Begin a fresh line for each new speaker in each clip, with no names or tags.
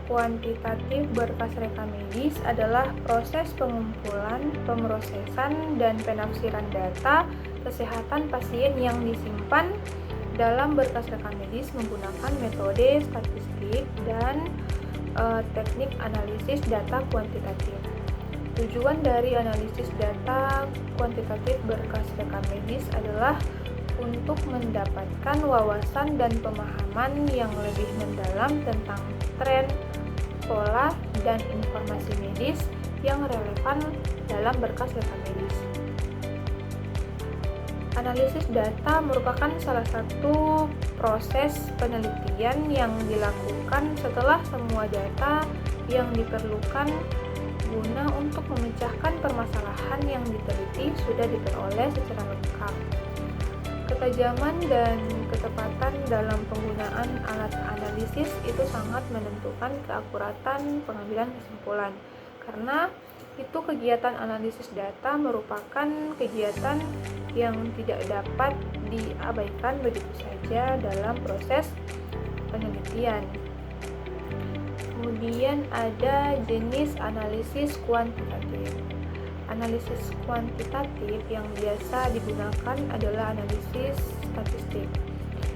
kuantitatif berkas rekam medis adalah proses pengumpulan, pemrosesan, dan penafsiran data kesehatan pasien yang disimpan dalam berkas rekam medis menggunakan metode statistik dan teknik analisis data kuantitatif. Tujuan dari analisis data kuantitatif berkas rekam medis adalah untuk mendapatkan wawasan dan pemahaman yang lebih mendalam tentang tren, pola, dan informasi medis yang relevan dalam berkas rekam medis. Analisis data merupakan salah satu proses penelitian yang dilakukan setelah semua data yang diperlukan guna untuk memecahkan permasalahan yang diteliti sudah diperoleh secara lengkap. Ketajaman dan ketepatan dalam penggunaan alat analisis itu sangat menentukan keakuratan pengambilan kesimpulan. Karena itu kegiatan analisis data merupakan kegiatan yang tidak dapat diabaikan begitu saja dalam proses penelitian. Kemudian ada jenis analisis kuantitatif. Analisis kuantitatif yang biasa digunakan adalah analisis statistik.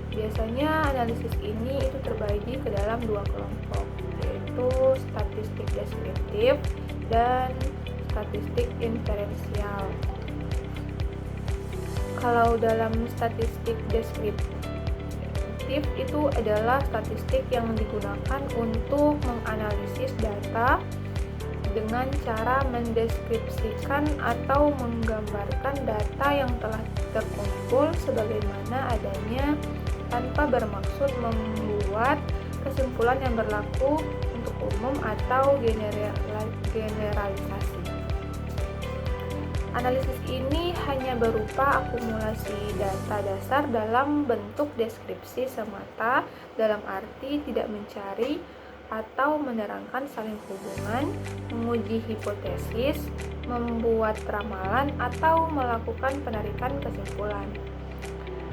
Biasanya analisis ini itu terbagi ke dalam dua kelompok, yaitu statistik deskriptif dan statistik inferensial. Kalau dalam statistik deskriptif itu adalah statistik yang digunakan untuk menganalisis data dengan cara mendeskripsikan atau menggambarkan data yang telah terkumpul sebagaimana adanya tanpa bermaksud membuat kesimpulan yang berlaku untuk umum atau generalisasi. Analisis ini hanya berupa akumulasi data dasar dalam bentuk deskripsi semata, dalam arti tidak mencari atau menerangkan saling hubungan, menguji hipotesis, membuat ramalan, atau melakukan penarikan kesimpulan.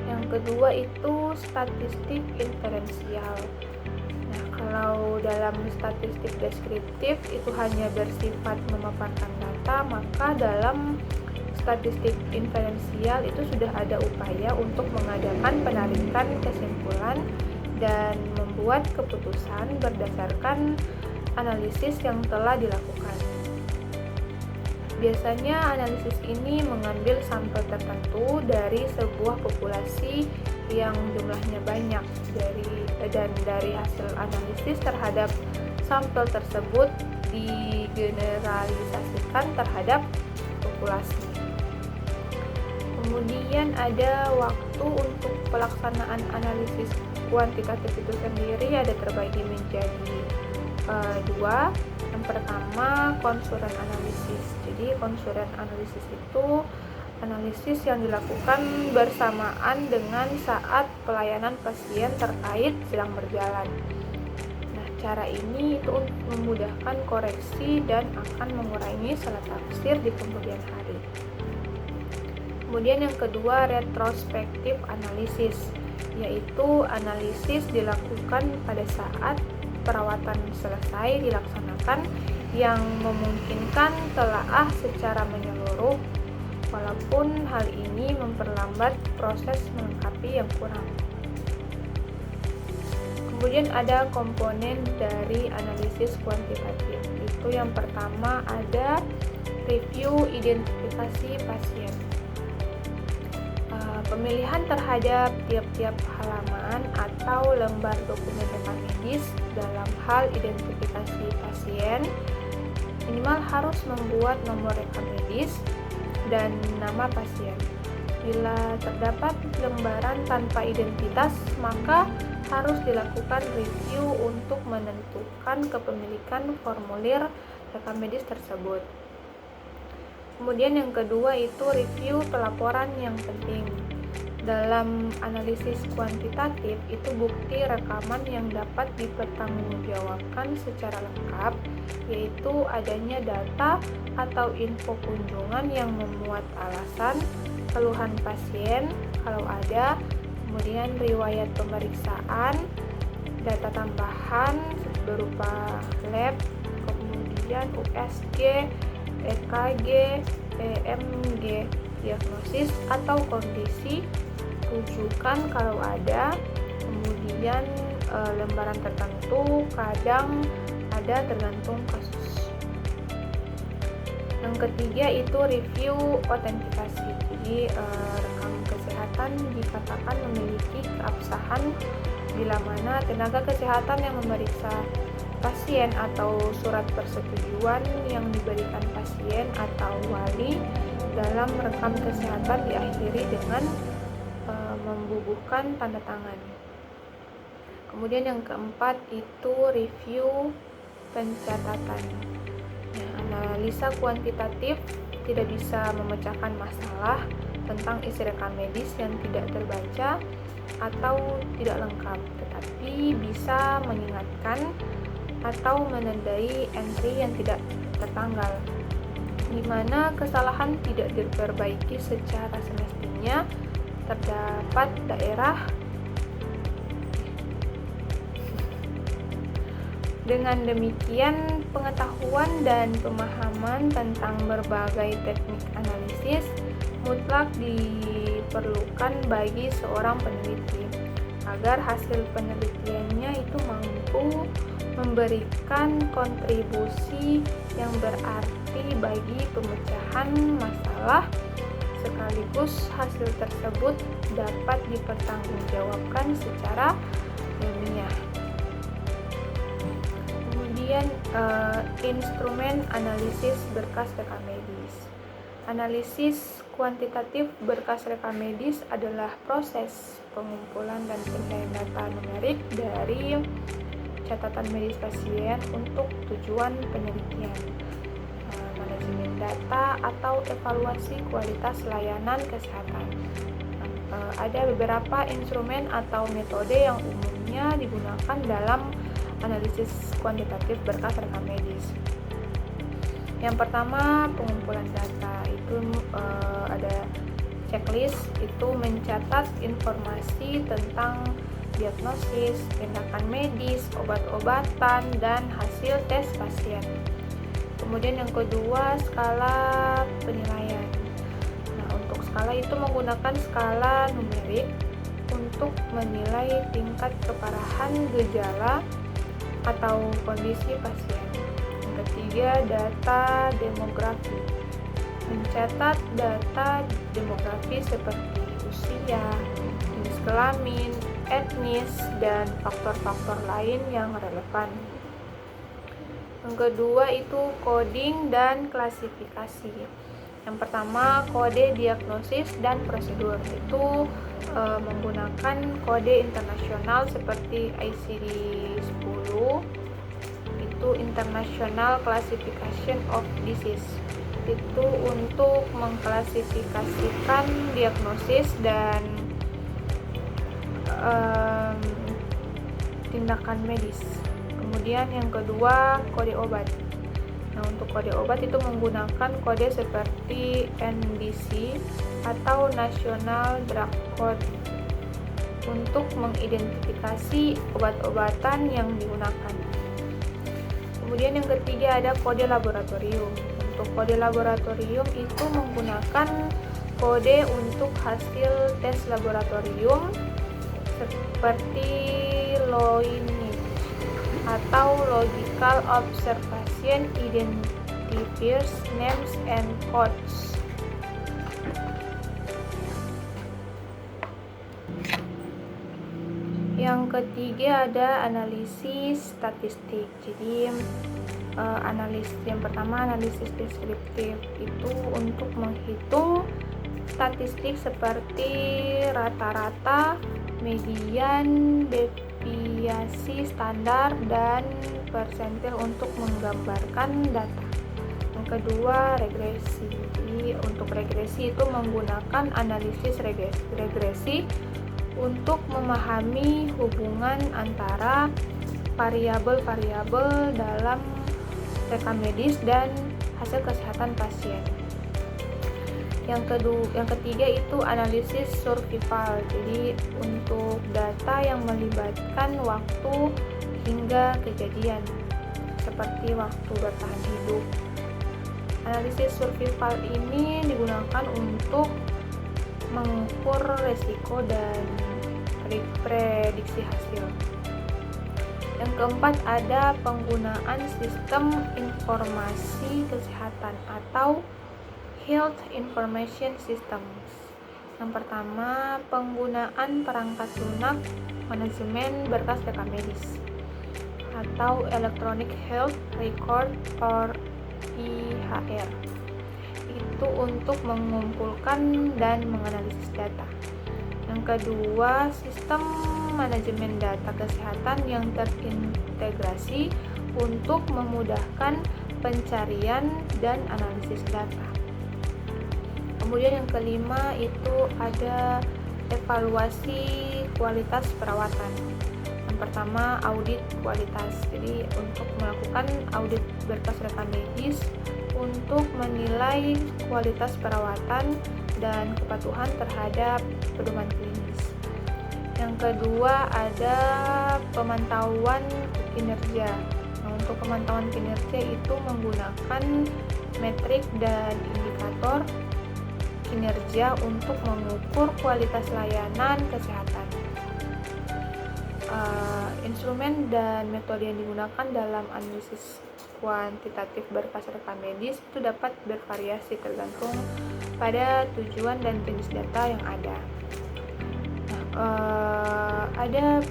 Yang kedua itu statistik inferensial. Nah, kalau dalam statistik deskriptif itu hanya bersifat memaparkan data, maka dalam statistik inferensial itu sudah ada upaya untuk mengadakan penarikan kesimpulan dan membuat keputusan berdasarkan analisis yang telah dilakukan. Biasanya analisis ini mengambil sampel tertentu dari sebuah populasi yang jumlahnya banyak dan dari hasil analisis terhadap sampel tersebut digeneralisasikan terhadap populasi. Kemudian ada waktu untuk pelaksanaan analisis kuantitatif itu sendiri ada terbagi menjadi dua. Yang pertama konsulen analisis. Jadi konsulen analisis itu analisis yang dilakukan bersamaan dengan saat pelayanan pasien terkait sedang berjalan. Nah, cara ini itu untuk memudahkan koreksi dan akan mengurangi salah tafsir di kemudian hari. Kemudian yang kedua retrospektif analisis, yaitu analisis dilakukan pada saat perawatan selesai dilaksanakan yang memungkinkan telaah secara menyeluruh, walaupun hal ini memperlambat proses melengkapi yang kurang. Kemudian ada komponen dari analisis kuantitatif. Itu yang pertama ada review identifikasi pasien. Pemilihan terhadap tiap-tiap halaman atau lembar dokumen rekam medis dalam hal identifikasi pasien minimal harus membuat nomor rekam medis dan nama pasien. Bila terdapat lembaran tanpa identitas, maka harus dilakukan review untuk menentukan kepemilikan formulir rekam medis tersebut. Kemudian yang kedua itu review pelaporan yang penting. Dalam analisis kuantitatif itu bukti rekaman yang dapat dipertanggungjawabkan secara lengkap, yaitu adanya data atau info kunjungan yang memuat alasan, keluhan pasien kalau ada, kemudian riwayat pemeriksaan, data tambahan berupa lab, kemudian USG, EKG, EMG, diagnosis atau kondisi, rujukan kalau ada, kemudian lembaran tertentu, kadang ada tergantung kasus. Yang ketiga itu review autentikasi. Jadi rekam kesehatan dikatakan memiliki keabsahan bila mana tenaga kesehatan yang memeriksa pasien atau surat persetujuan yang diberikan pasien atau wali dalam rekam kesehatan diakhiri dengan membubuhkan tanda tangan. Kemudian yang keempat itu review pencatatan. Analisa kuantitatif tidak bisa memecahkan masalah tentang isi rekam medis yang tidak terbaca atau tidak lengkap, tetapi bisa mengingatkan atau menandai entry yang tidak tertanggal, di mana kesalahan tidak diperbaiki secara semestinya. Terdapat daerah dengan demikian pengetahuan dan pemahaman tentang berbagai teknik analisis mutlak diperlukan bagi seorang peneliti agar hasil penelitiannya itu mampu memberikan kontribusi yang berarti bagi pemecahan masalah, sekaligus hasil tersebut dapat dipertanggungjawabkan secara ilmiah. Kemudian instrumen analisis berkas rekam medis. Analisis kuantitatif berkas rekam medis adalah proses pengumpulan dan penilaian data numerik dari catatan medis pasien untuk tujuan penelitian, manajemen data atau evaluasi kualitas layanan kesehatan. Ada beberapa instrumen atau metode yang umumnya digunakan dalam analisis kuantitatif berkas rekam medis. Yang pertama, pengumpulan data. Itu ada checklist, itu mencatat informasi tentang diagnosis, tindakan medis, obat-obatan, dan hasil tes pasien. Kemudian yang kedua, skala penilaian. Nah, untuk skala itu menggunakan skala numerik untuk menilai tingkat keparahan gejala atau kondisi pasien. Yang ketiga, data demografi. Mencatat data demografi seperti usia, jenis kelamin, etnis, dan faktor-faktor lain yang relevan. Yang kedua itu coding dan klasifikasi. Yang pertama, kode diagnosis dan prosedur. Itu menggunakan kode internasional seperti ICD-10, itu International Classification of Disease. Itu untuk mengklasifikasikan diagnosis dan tindakan medis. Kemudian yang kedua, kode obat. Nah, untuk kode obat itu menggunakan kode seperti NDC atau National Drug Code untuk mengidentifikasi obat-obatan yang digunakan. Kemudian yang ketiga ada kode laboratorium. Untuk kode laboratorium itu menggunakan kode untuk hasil tes laboratorium seperti Loinis atau Logical Observation Identifiers Names and Codes. Yang ketiga ada analisis statistik. Jadi yang pertama analisis deskriptif itu untuk menghitung statistik seperti rata-rata, median, deviasi standar, dan persentil untuk menggambarkan data. Yang kedua, regresi. Jadi untuk regresi itu menggunakan analisis regresi untuk memahami hubungan antara variabel-variabel dalam rekam medis dan hasil kesehatan pasien. Yang ketiga itu analisis survival. Jadi untuk data yang melibatkan waktu hingga kejadian, seperti waktu bertahan hidup. Analisis survival ini digunakan untuk mengukur resiko dan prediksi hasil. Yang keempat, ada penggunaan sistem informasi kesehatan atau Health Information Systems. Yang pertama, penggunaan perangkat lunak manajemen berkas rekam medis atau Electronic Health Record or EHR. Itu untuk mengumpulkan dan menganalisis data. Yang kedua, sistem manajemen data kesehatan yang terintegrasi untuk memudahkan pencarian dan analisis data. Kemudian yang kelima itu ada evaluasi kualitas perawatan. Yang pertama, audit kualitas. Jadi untuk melakukan audit berkas rekam medis untuk menilai kualitas perawatan dan kepatuhan terhadap pedoman klinis. Yang kedua, ada pemantauan kinerja. Nah, untuk pemantauan kinerja itu menggunakan metrik dan indikator kinerja untuk mengukur kualitas layanan kesehatan. Instrumen dan metode yang digunakan dalam analisis kuantitatif berkas rekam medis itu dapat bervariasi tergantung pada tujuan dan jenis data yang ada. Ada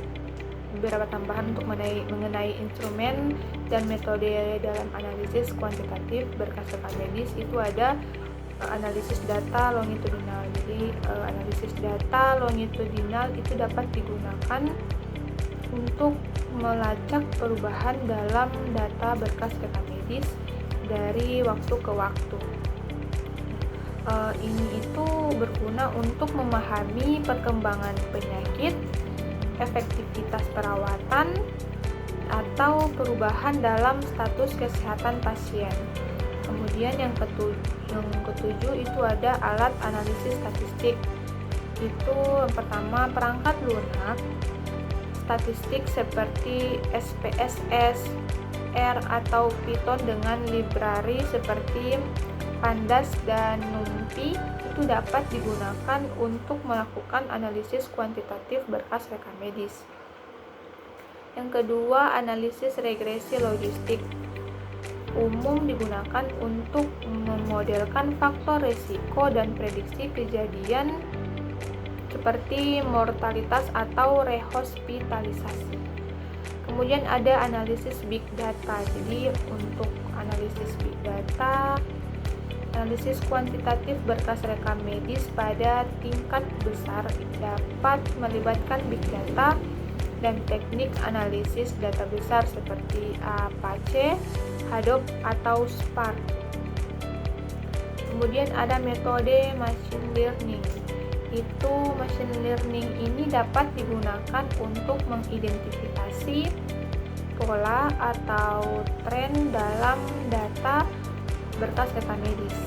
beberapa tambahan untuk mengenai instrumen dan metode dalam analisis kuantitatif berkas rekam medis. Itu ada analisis data longitudinal. Jadi analisis data longitudinal itu dapat digunakan untuk melacak perubahan dalam data berkas rekam medis dari waktu ke waktu. Ini itu berguna untuk memahami perkembangan penyakit, efektivitas perawatan, atau perubahan dalam status kesehatan pasien. Kemudian yang ketujuh itu ada alat analisis statistik. Itu yang pertama, perangkat lunak statistik seperti SPSS, R atau Python dengan library seperti Pandas dan NumPy itu dapat digunakan untuk melakukan analisis kuantitatif berkas rekam medis. Yang kedua, analisis regresi logistik umum digunakan untuk memodelkan faktor risiko dan prediksi kejadian seperti mortalitas atau rehospitalisasi. Kemudian ada analisis big data. Jadi untuk analisis big data, analisis kuantitatif berkas rekam medis pada tingkat besar dapat melibatkan big data dan teknik analisis data besar seperti Apache, Hadoop atau Spark. Kemudian ada metode machine learning. Itu machine learning ini dapat digunakan untuk mengidentifikasi pola atau tren dalam data berkas rekam medis,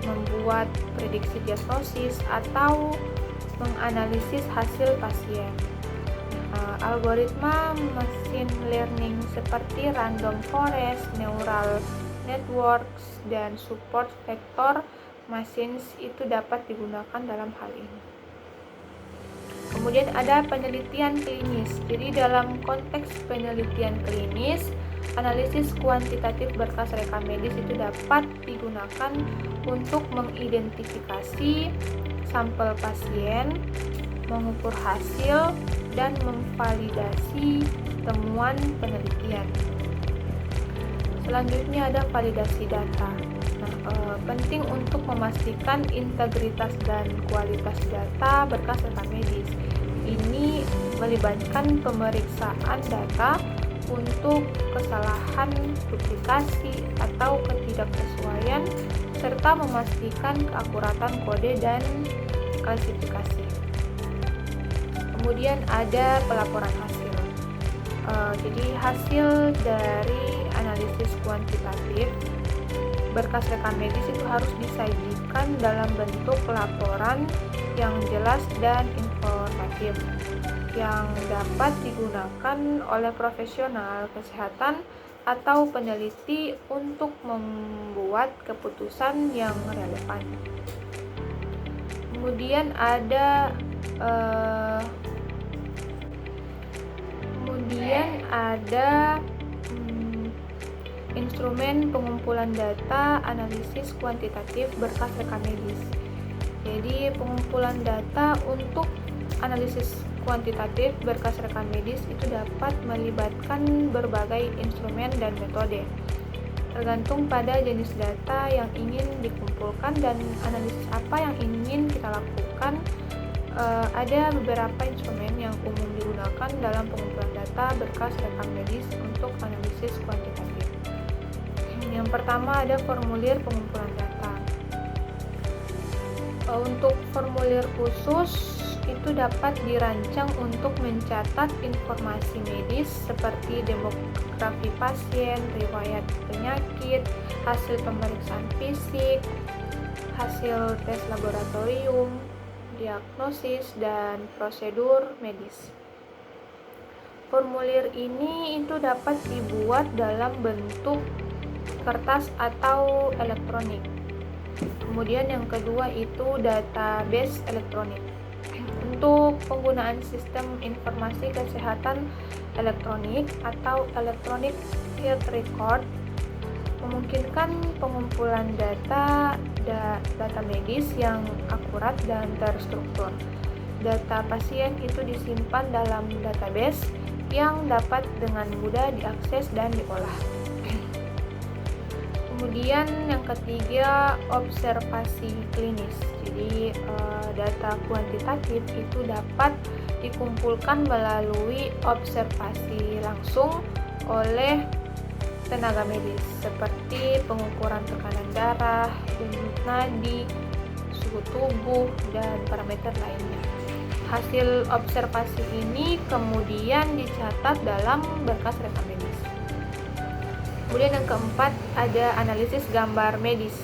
membuat prediksi diagnosis atau menganalisis hasil pasien. Algoritma machine learning seperti random forest, neural networks, dan support vector machines itu dapat digunakan dalam hal ini. Kemudian ada penelitian klinis. Jadi dalam konteks penelitian klinis, analisis kuantitatif berkas rekam medis itu dapat digunakan untuk mengidentifikasi sampel pasien, mengukur hasil, dan memvalidasi temuan penelitian. Selanjutnya ada validasi data. Penting untuk memastikan integritas dan kualitas data berkas rekam medis. Ini melibatkan pemeriksaan data untuk kesalahan, duplikasi, atau ketidaksesuaian, serta memastikan keakuratan kode dan klasifikasi. Kemudian ada pelaporan hasil. Jadi hasil dari analisis kuantitatif berkas rekam medis itu harus disajikan dalam bentuk laporan yang jelas dan informatif. yang dapat digunakan oleh profesional kesehatan atau peneliti untuk membuat keputusan yang relevan. Kemudian ada instrumen pengumpulan data analisis kuantitatif berkas rekam medis. Jadi pengumpulan data untuk analisis kuantitatif berkas rekam medis itu dapat melibatkan berbagai instrumen dan metode. Tergantung pada jenis data yang ingin dikumpulkan dan analisis apa yang ingin kita lakukan. Ada beberapa instrumen yang umum digunakan dalam pengumpulan data berkas rekam medis untuk analisis kuantitatif. Yang pertama ada formulir pengumpulan data. Untuk formulir khusus itu dapat dirancang untuk mencatat informasi medis seperti demografi pasien, riwayat penyakit, hasil pemeriksaan fisik, hasil tes laboratorium, diagnosis, dan prosedur medis. Formulir ini itu dapat dibuat dalam bentuk kertas atau elektronik. Kemudian yang kedua itu database elektronik. Untuk penggunaan sistem informasi kesehatan elektronik atau electronic health record memungkinkan pengumpulan data medis yang akurat dan terstruktur. Data pasien itu disimpan dalam database yang dapat dengan mudah diakses dan diolah. Kemudian yang ketiga, observasi klinis. Jadi data kuantitatif itu dapat dikumpulkan melalui observasi langsung oleh tenaga medis seperti pengukuran tekanan darah, denyut nadi, suhu tubuh, dan parameter lainnya. Hasil observasi ini kemudian dicatat dalam berkas rekam medis. Kemudian yang keempat ada analisis gambar medis.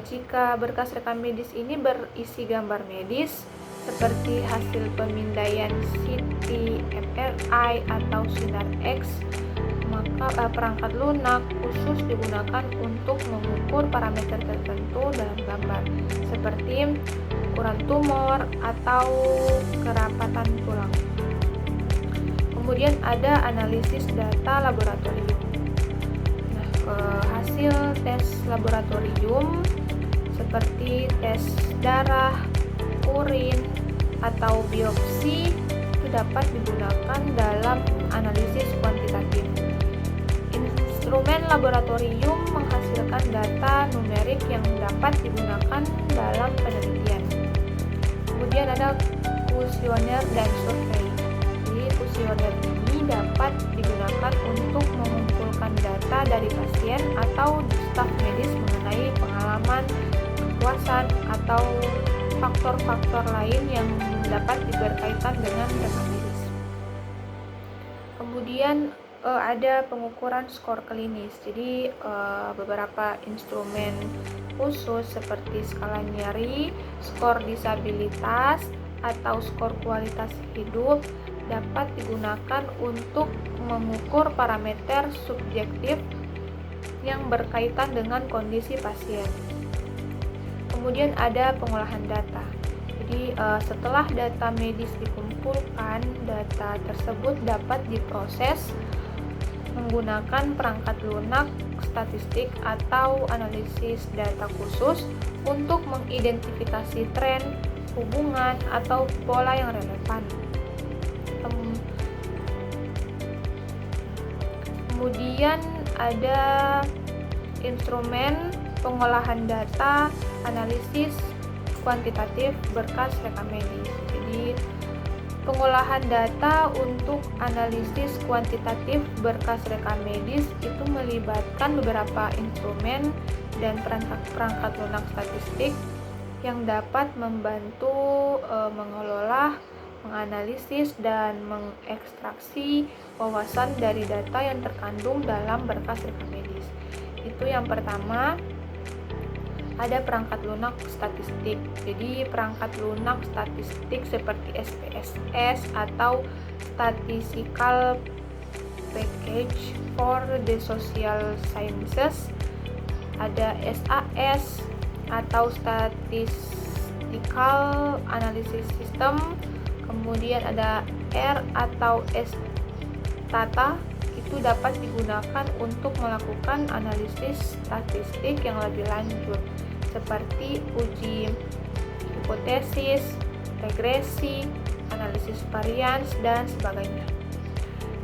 Jika berkas rekam medis ini berisi gambar medis seperti hasil pemindaian CT, MRI, atau sinar X, maka perangkat lunak khusus digunakan untuk mengukur parameter tertentu dalam gambar seperti ukuran tumor atau kerapatan tulang. Kemudian ada analisis data laboratorium. Hasil tes laboratorium seperti tes darah, urin, atau biopsi itu dapat digunakan dalam analisis kuantitatif. Instrumen laboratorium menghasilkan data numerik yang dapat digunakan dalam penelitian. Kemudian ada kuesioner dan survei. Jadi kuesioner ini dapat digunakan untuk mengumpulkan data dari pasien atau staf medis mengenai pengalaman, kepuasan, atau faktor-faktor lain yang dapat berkaitan dengan rekam medis. Kemudian ada pengukuran skor klinis. Jadi beberapa instrumen khusus seperti skala nyeri, skor disabilitas, atau skor kualitas hidup dapat digunakan untuk mengukur parameter subjektif yang berkaitan dengan kondisi pasien. Kemudian ada pengolahan data. Jadi setelah data medis dikumpulkan, data tersebut dapat diproses menggunakan perangkat lunak, statistik, atau analisis data khusus untuk mengidentifikasi tren, hubungan, atau pola yang relevan. Kemudian ada instrumen pengolahan data analisis kuantitatif berkas rekam medis. Jadi pengolahan data untuk analisis kuantitatif berkas rekam medis itu melibatkan beberapa instrumen dan perangkat lunak statistik yang dapat membantu mengelola, menganalisis, dan mengekstraksi wawasan dari data yang terkandung dalam berkas rekam medis. Itu yang pertama. ada perangkat lunak statistik. Jadi perangkat lunak statistik seperti SPSS atau Statistical Package for the Social Sciences, ada SAS atau Statistical Analysis System, kemudian ada R atau Stata, itu dapat digunakan untuk melakukan analisis statistik yang lebih lanjut seperti uji hipotesis, regresi, analisis varians, dan sebagainya.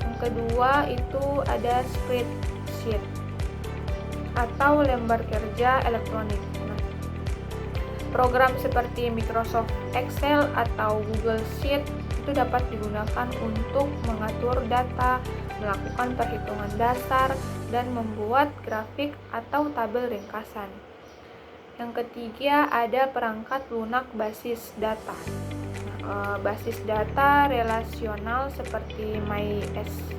Yang kedua itu ada spreadsheet atau lembar kerja elektronik. Program seperti Microsoft Excel atau Google Sheet itu dapat digunakan untuk mengatur data, melakukan perhitungan dasar, dan membuat grafik atau tabel ringkasan. Yang ketiga ada perangkat lunak basis data. Basis data relasional seperti MySQL,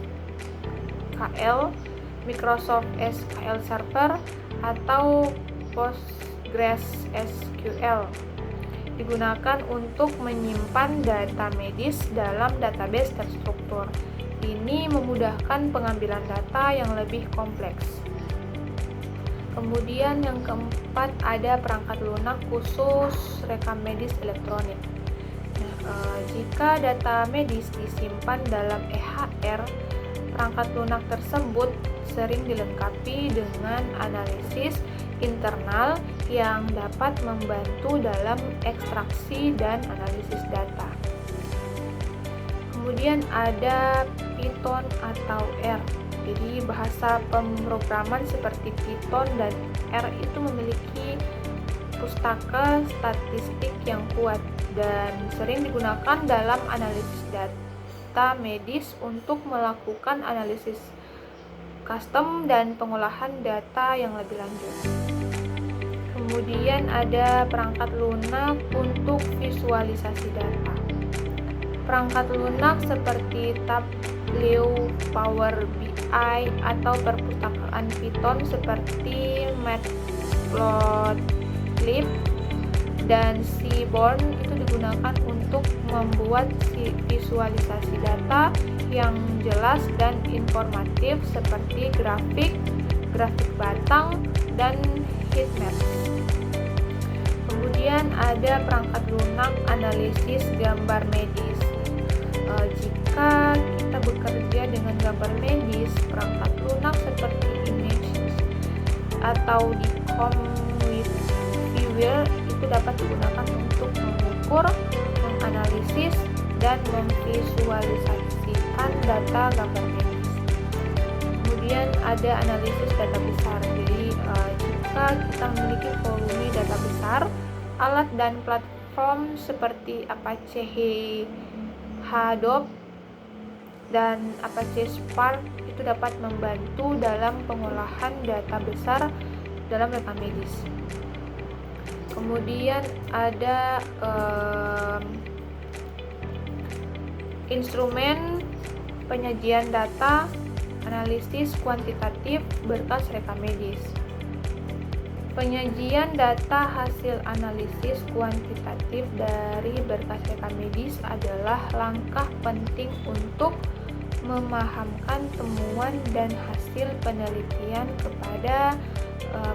Microsoft SQL Server, atau PostgreSQL digunakan untuk menyimpan data medis dalam database terstruktur. Ini memudahkan pengambilan data yang lebih kompleks. Kemudian yang keempat ada perangkat lunak khusus rekam medis elektronik. Jika data medis disimpan dalam EHR, perangkat lunak tersebut sering dilengkapi dengan analisis internal yang dapat membantu dalam ekstraksi dan analisis data. Kemudian ada Python atau R. Jadi bahasa pemrograman seperti Python dan R itu memiliki pustaka statistik yang kuat dan sering digunakan dalam analisis data medis untuk melakukan analisis custom dan pengolahan data yang lebih lanjut. Kemudian ada perangkat lunak untuk visualisasi data. Perangkat lunak seperti Tableau, Power BI, atau perpustakaan Python seperti Matplotlib dan Seaborn itu digunakan untuk membuat visualisasi data yang jelas dan informatif seperti grafik batang, dan heatmaps. Kemudian ada perangkat lunak analisis gambar medis. Jika kita bekerja dengan gambar medis, perangkat lunak seperti Images atau Dicom with Viewer itu dapat digunakan untuk mengukur, menganalisis, dan memvisualisasikan data gambar medis. Kemudian ada analisis data besar. Jadi jika kita memiliki volume data besar, alat dan platform seperti Apache Hadoop dan Apache Spark itu dapat membantu dalam pengolahan data besar dalam rekam medis. Kemudian ada instrumen penyajian data, analisis kuantitatif berkas rekam medis. Penyajian data hasil analisis kuantitatif dari berkas rekam medis adalah langkah penting untuk memahamkan temuan dan hasil penelitian kepada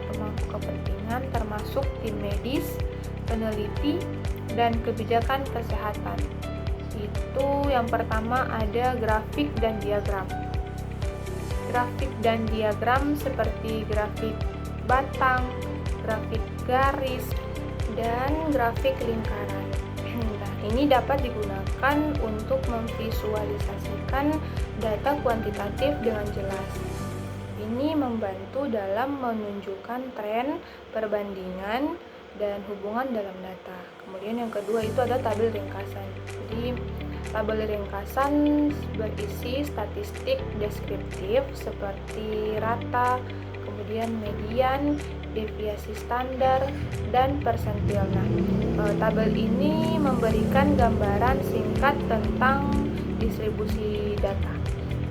pemangku kepentingan termasuk tim medis, peneliti, dan kebijakan kesehatan. Itu yang pertama ada grafik dan diagram. Grafik dan diagram seperti grafik batang, grafik garis, dan grafik lingkaran. Nah, ini dapat digunakan untuk memvisualisasikan data kuantitatif dengan jelas. Ini membantu dalam menunjukkan tren, perbandingan, dan hubungan dalam data. Kemudian yang kedua itu ada tabel ringkasan. Jadi tabel ringkasan berisi statistik deskriptif seperti rata, kemudian median, deviasi standar, dan persentil. Nah, tabel ini memberikan gambaran singkat tentang distribusi data.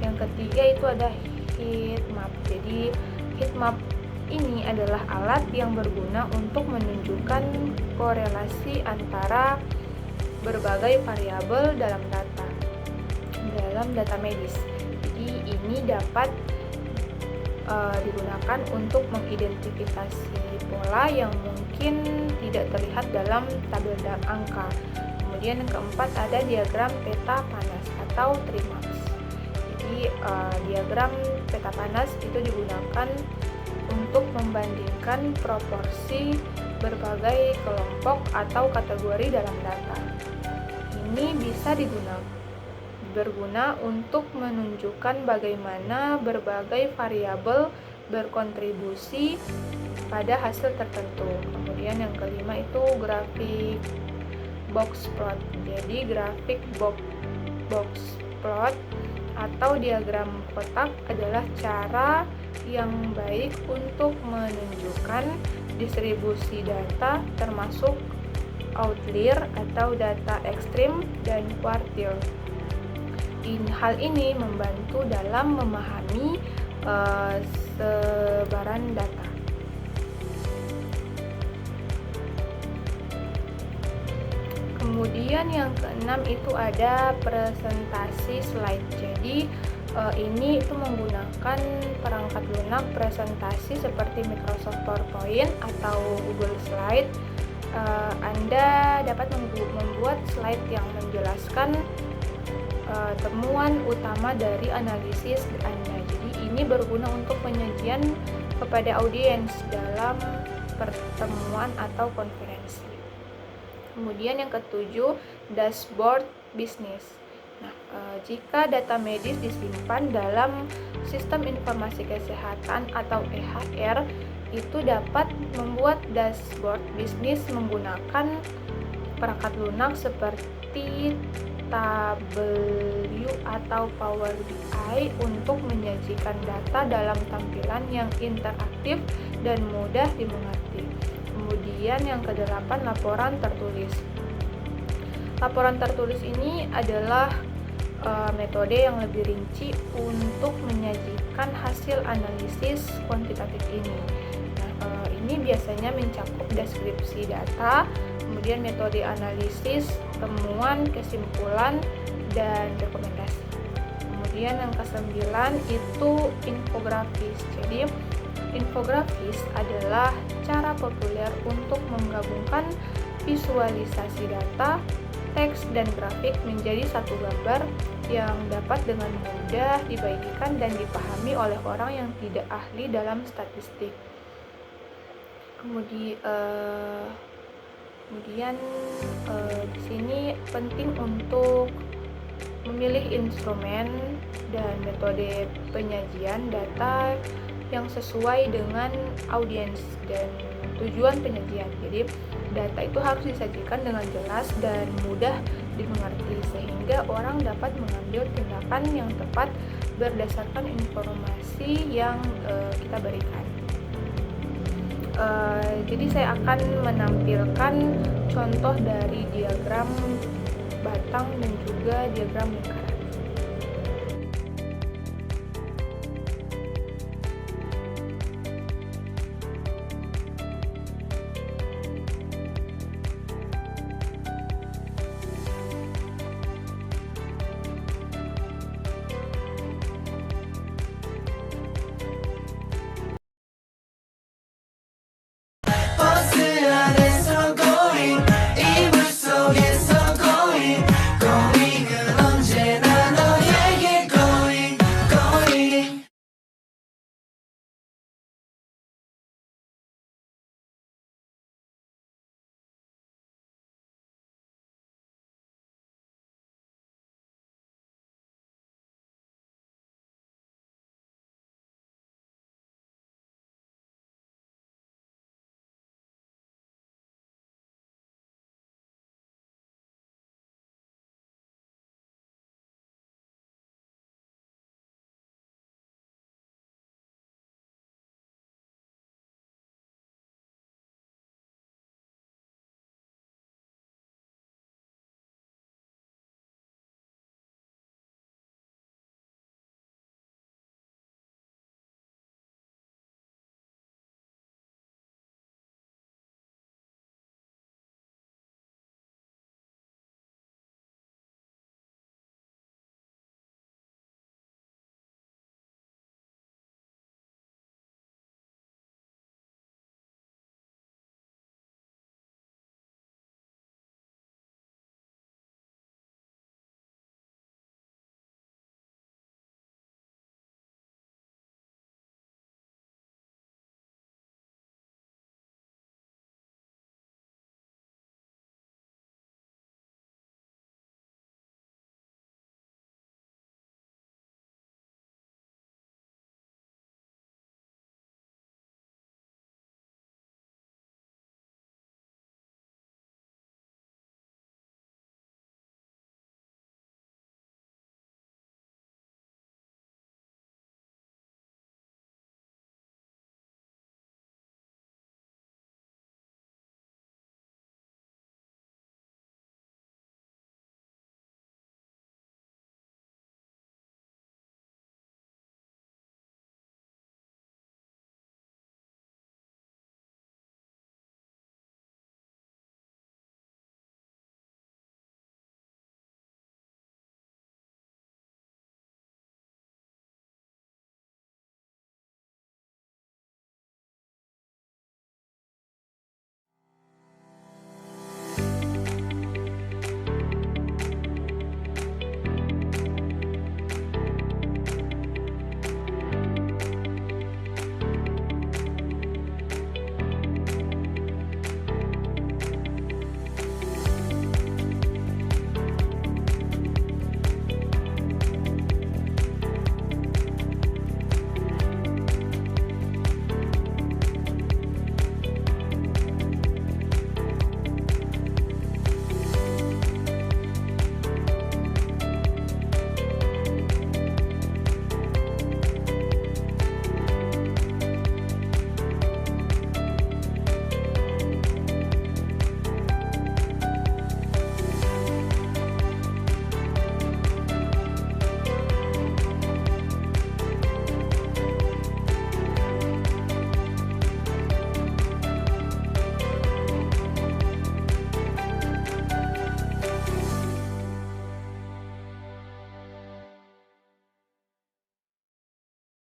Yang ketiga itu ada heat map. Jadi heat map ini adalah alat yang berguna untuk menunjukkan korelasi antara berbagai variabel dalam data medis. Jadi ini dapat digunakan untuk mengidentifikasi pola yang mungkin tidak terlihat dalam tabel angka. Kemudian yang keempat ada diagram peta panas atau tree maps. Jadi diagram peta panas itu digunakan untuk membandingkan proporsi berbagai kelompok atau kategori dalam data. Ini bisa berguna untuk menunjukkan bagaimana berbagai variabel berkontribusi pada hasil tertentu. Kemudian yang kelima itu grafik box plot. Jadi grafik box plot atau diagram kotak adalah cara yang baik untuk menunjukkan distribusi data termasuk outlier atau data ekstrim dan kuartil. Hal ini membantu dalam memahami sebaran data. Kemudian yang keenam itu ada presentasi slide. Jadi ini itu menggunakan perangkat lunak presentasi seperti Microsoft PowerPoint atau Google Slide. Anda dapat membuat slide yang menjelaskan temuan utama dari analisis Anda. Jadi ini berguna untuk penyajian kepada audiens dalam pertemuan atau konferensi. Kemudian yang ketujuh, dashboard bisnis. Nah, jika data medis disimpan dalam sistem informasi kesehatan atau EHR, itu dapat membuat dashboard bisnis menggunakan perangkat lunak seperti Tableau atau Power BI untuk menyajikan data dalam tampilan yang interaktif dan mudah dimengerti. Kemudian yang kedelapan, laporan tertulis. Laporan tertulis ini adalah metode yang lebih rinci untuk menyajikan hasil analisis kuantitatif ini. Nah, ini biasanya mencakup deskripsi data, kemudian metode analisis, temuan, kesimpulan, dan rekomendasi. Kemudian yang kesembilan itu infografis. Jadi infografis adalah cara populer untuk menggabungkan visualisasi data, teks, dan grafik menjadi satu gambar yang dapat dengan mudah dibagikan dan dipahami oleh orang yang tidak ahli dalam statistik. Kemudian di sini penting untuk memilih instrumen dan metode penyajian data yang sesuai dengan audiens dan tujuan penyajian. Jadi data itu harus disajikan dengan jelas dan mudah dimengerti sehingga orang dapat mengambil tindakan yang tepat berdasarkan informasi yang kita berikan. Jadi saya akan menampilkan contoh dari diagram batang dan juga diagram lingkaran.